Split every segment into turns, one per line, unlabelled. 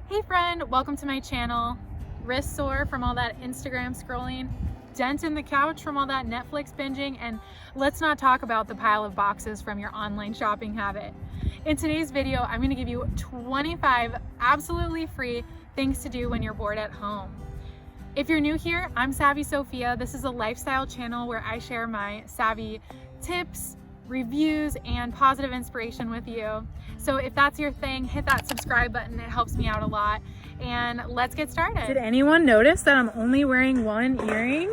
Hey friend, welcome to my channel. Wrist sore from all that Instagram scrolling, dent in the couch from all that Netflix binging, and let's not talk about the pile of boxes from your online shopping habit. In today's video, I'm gonna give you 25 absolutely free things to do when you're bored at home. If you're new here, I'm Savvy Sophia. This is a lifestyle channel where I share my savvy tips, reviews, and positive inspiration with you. So if that's your thing, hit that subscribe button. It helps me out a lot. And let's get started. Did anyone notice that I'm only wearing one earring?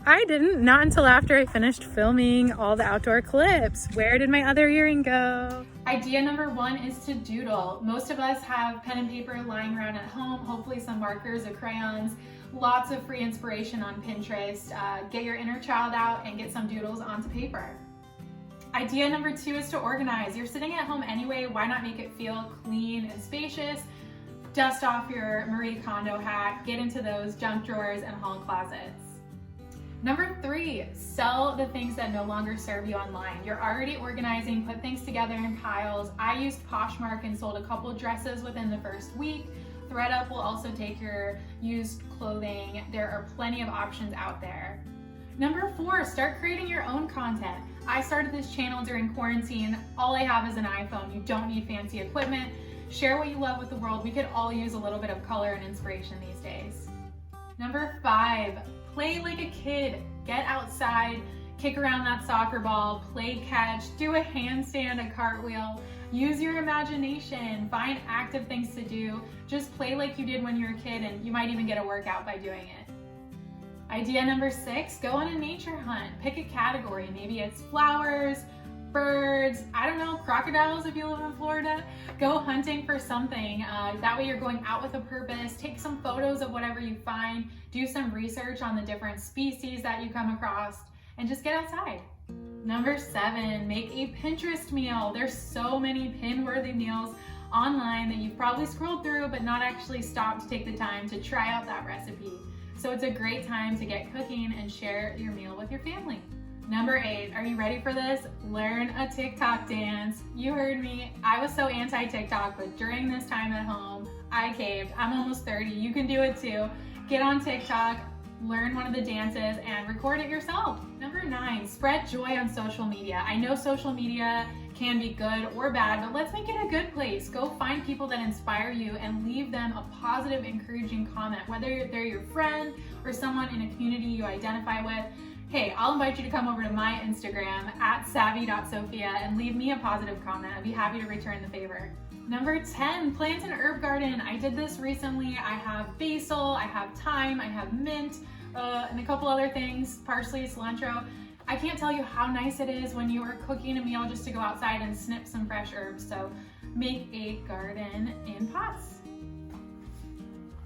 I didn't, not until after I finished filming all the outdoor clips. Where did my other earring go? Idea number one is to doodle. Most of us have pen and paper lying around at home, hopefully some markers or crayons. Lots of free inspiration on Pinterest. Get your inner child out and get some doodles onto paper. Idea number two is to organize. You're sitting at home anyway, why not make it feel clean and spacious? Dust off your Marie Kondo hat, get into those junk drawers and hall closets. Number three, sell the things that no longer serve you online. You're already organizing, put things together in piles. I used Poshmark and sold a couple dresses within the first week. ThredUp will also take your used clothing. There are plenty of options out there. Number four, start creating your own content. I started this channel during quarantine. All I have is an iPhone. You don't need fancy equipment. Share what you love with the world. We could all use a little bit of color and inspiration these days. Number five, play like a kid. Get outside, kick around that soccer ball, play catch, do a handstand, a cartwheel. Use your imagination, find active things to do. Just play like you did when you were a kid, and you might even get a workout by doing it. Idea number six, go on a nature hunt. Pick a category. Maybe it's flowers, birds, I don't know, crocodiles if you live in Florida. Go hunting for something. That way you're going out with a purpose. Take some photos of whatever you find. Do some research on the different species that you come across, and just get outside. Number seven, make a Pinterest meal. There's so many pin-worthy meals online that you've probably scrolled through but not actually stopped to take the time to try out that recipe. So it's a great time to get cooking and share your meal with your family. Number eight, are you ready for this? Learn a TikTok dance. You heard me, I was so anti-TikTok, but during this time at home, I caved. I'm almost 30, you can do it too. Get on TikTok, learn one of the dances, and record it yourself. Number nine, spread joy on social media. I know social media can be good or bad, but let's make it a good place. Go find people that inspire you and leave them a positive, encouraging comment, whether they're your friend or someone in a community you identify with. Hey, I'll invite you to come over to my Instagram at savvy.sophia and leave me a positive comment. I'd be happy to return the favor. Number 10, plant an herb garden. I did this recently. I have basil, I have thyme, I have mint, and a couple other things, parsley, cilantro. I can't tell you how nice it is when you are cooking a meal just to go outside and snip some fresh herbs. So make a garden in pots.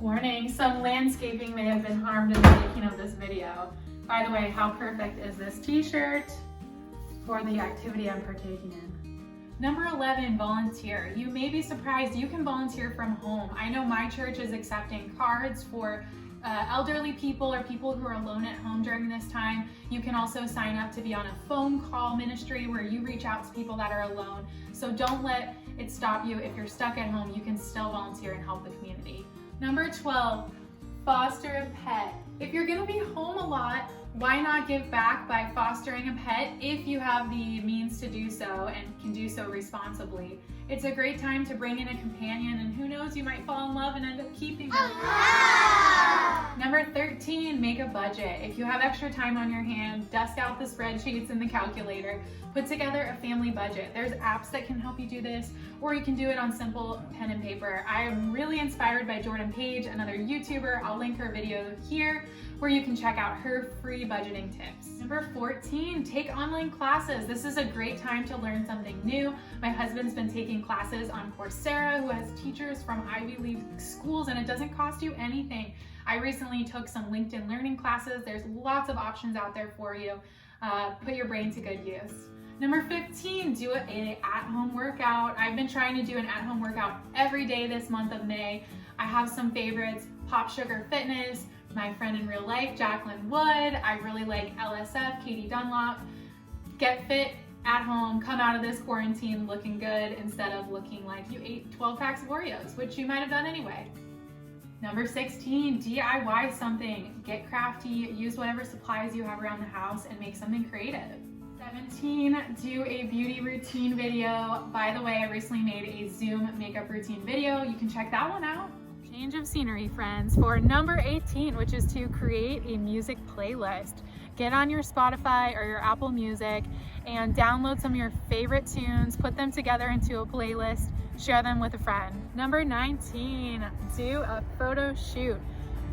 Warning, some landscaping may have been harmed in the making of this video. By the way, how perfect is this t-shirt for the activity I'm partaking in? Number 11, volunteer. You may be surprised you can volunteer from home. I know my church is accepting cards for elderly people or people who are alone at home during this time. You can also sign up to be on a phone call ministry where you reach out to people that are alone. So don't let it stop you. If you're stuck at home, you can still volunteer and help the community. Number 12, foster a pet. If you're gonna be home a lot, why not give back by fostering a pet if you have the means to do so and can do so responsibly? It's a great time to bring in a companion, and who knows, you might fall in love and end up keeping them. Number 13, make a budget. If you have extra time on your hand, dust out the spreadsheets and the calculator. Put together a family budget. There's apps that can help you do this, or you can do it on simple pen and paper. I am really inspired by Jordan Page, another YouTuber. I'll link her video here where you can check out her free budgeting tips. Number 14, take online classes. This is a great time to learn something new. My husband's been taking classes on Coursera, who has teachers from Ivy League schools, and it doesn't cost you anything. I recently took some LinkedIn learning classes. There's lots of options out there for you. Put your brain to good use. Number 15, do an at-home workout. I've been trying to do an at-home workout every day this month of May. I have some favorites: Pop Sugar Fitness, my friend in real life, Jacqueline Wood. I really like LSF, Katie Dunlop. Get fit at home, come out of this quarantine looking good instead of looking like you ate 12 packs of Oreos, which you might have done anyway. Number 16, DIY something. Get crafty, use whatever supplies you have around the house and make something creative. 17, do a beauty routine video. By the way, I recently made a Zoom makeup routine video. You can check that one out. Change of scenery, friends, for number 18, which is to create a music playlist. Get on your Spotify or your Apple Music and download some of your favorite tunes, put them together into a playlist, share them with a friend. Number 19, do a photo shoot.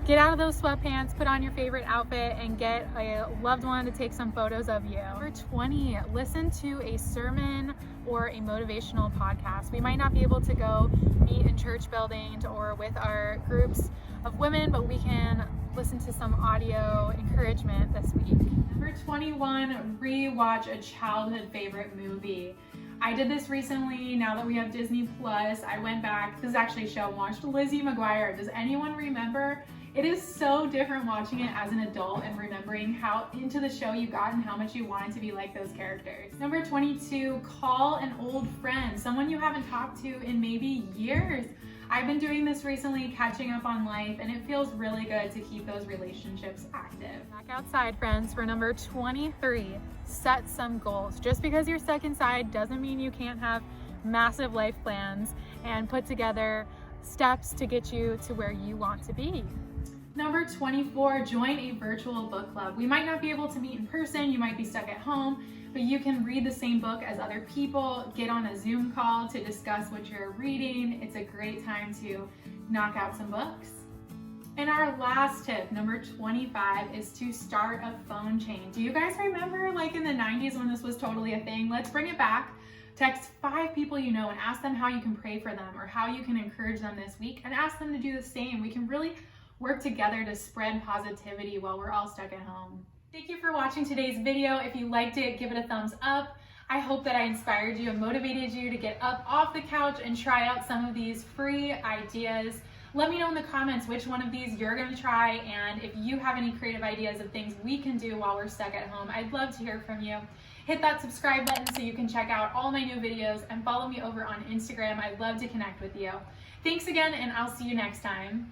Get out of those sweatpants, put on your favorite outfit, and get a loved one to take some photos of you. Number 20, listen to a sermon or a motivational podcast. We might not be able to go meet in church buildings or with our groups of women, but we can listen to some audio encouragement this week. Number 21, rewatch a childhood favorite movie. I did this recently. Now that we have Disney Plus, I went back. This is actually a show. I watched Lizzie McGuire. Does anyone remember? It is so different watching it as an adult and remembering how into the show you got and how much you wanted to be like those characters. Number 22, call an old friend, someone you haven't talked to in maybe years. I've been doing this recently, catching up on life, and it feels really good to keep those relationships active. Back outside, friends, for number 23, set some goals. Just because you're stuck inside doesn't mean you can't have massive life plans and put together steps to get you to where you want to be. Number 24, join a virtual book club. We might not be able to meet in person, you might be stuck at home, but you can read the same book as other people, get on a Zoom call to discuss what you're reading. It's a great time to knock out some books. And our last tip, number 25, is to start a phone chain. Do you guys remember like in the 90s when this was totally a thing? Let's bring it back. Text 5 people you know and ask them how you can pray for them or how you can encourage them this week, and ask them to do the same. We can really work together to spread positivity while we're all stuck at home. Thank you for watching today's video. If you liked it, give it a thumbs up. I hope that I inspired you and motivated you to get up off the couch and try out some of these free ideas. Let me know in the comments which one of these you're gonna try, and if you have any creative ideas of things we can do while we're stuck at home, I'd love to hear from you. Hit that subscribe button so you can check out all my new videos, and follow me over on Instagram. I'd love to connect with you. Thanks again, and I'll see you next time.